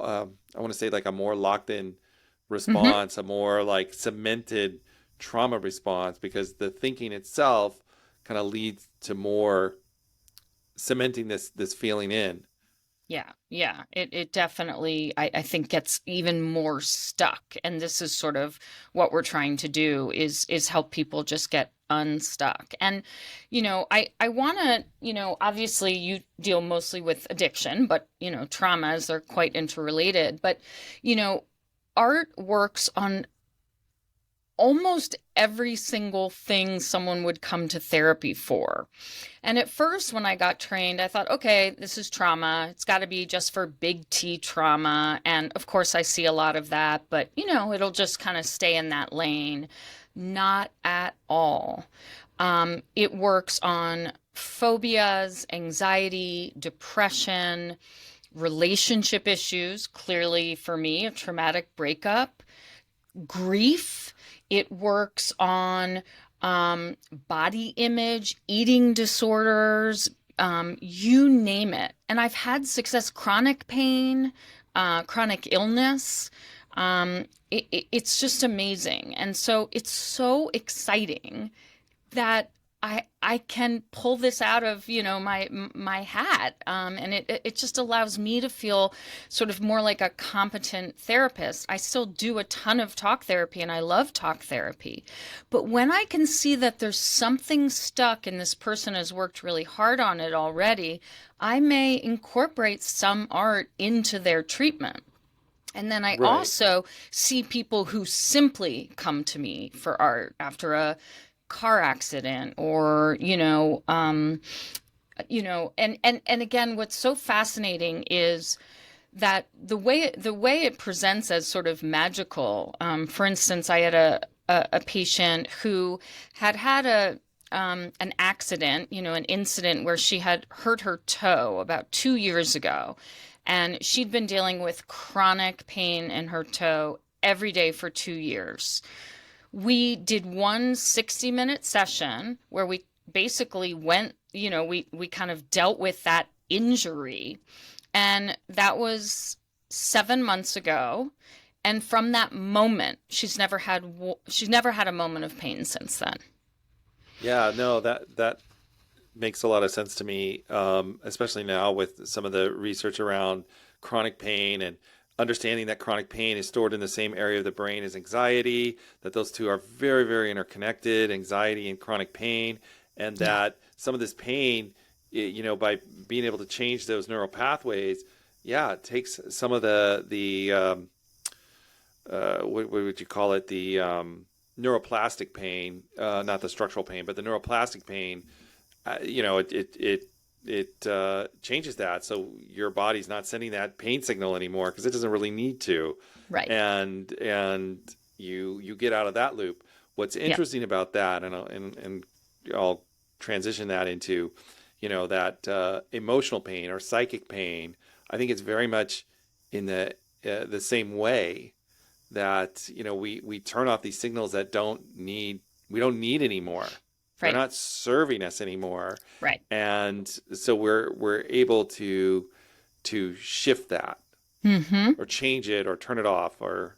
I want to say like a more locked in Hmm. response, a more like cemented trauma response, because the thinking itself kind of leads to more cementing this feeling in. Yeah, yeah. It definitely I think gets even more stuck. And this is sort of what we're trying to do is help people just get unstuck. And I wanna, obviously you deal mostly with addiction, but traumas are quite interrelated. But, you know, art works on almost every single thing someone would come to therapy for. And at first, when I got trained, I thought, okay, this is trauma. It's got to be just for big T trauma. And of course, I see a lot of that, but it'll just kind of stay in that lane. Not at all. It works on phobias, anxiety, depression, relationship issues. Clearly, for me, a traumatic breakup, grief. It works on body image, eating disorders, you name it. And I've had success, chronic pain, chronic illness. It's just amazing. And so it's so exciting that I can pull this out of my hat, and it just allows me to feel sort of more like a competent therapist. I still do a ton of talk therapy, and I love talk therapy, but when I can see that there's something stuck and this person has worked really hard on it already, I may incorporate some art into their treatment. And then I Right. also see people who simply come to me for art after a car accident or and again, what's so fascinating is that the way it presents as sort of magical. For instance, I had a patient who had an accident, an incident where she had hurt her toe about 2 years ago, and she'd been dealing with chronic pain in her toe every day for 2 years. We did one 60-minute session where we basically went, we kind of dealt with that injury. And that was 7 months ago. And from that moment, she's never had a moment of pain since then. Yeah, no, that makes a lot of sense to me, especially now with some of the research around chronic pain and understanding that chronic pain is stored in the same area of the brain as anxiety, that those two are very, very interconnected, anxiety and chronic pain, and Yeah. that some of this pain, by being able to change those neural pathways, yeah, it takes some of what would you call it? The neuroplastic pain, not the structural pain, but the neuroplastic pain. It changes that, so your body's not sending that pain signal anymore because it doesn't really need to, Right. and you get out of that loop. What's Yeah. interesting about that, and I'll transition that into, that emotional pain or psychic pain. I think it's very much in the same way that we turn off these signals that we don't need anymore. They're Right. not serving us anymore, Right. and so we're able to shift that Hmm. or change it or turn it off or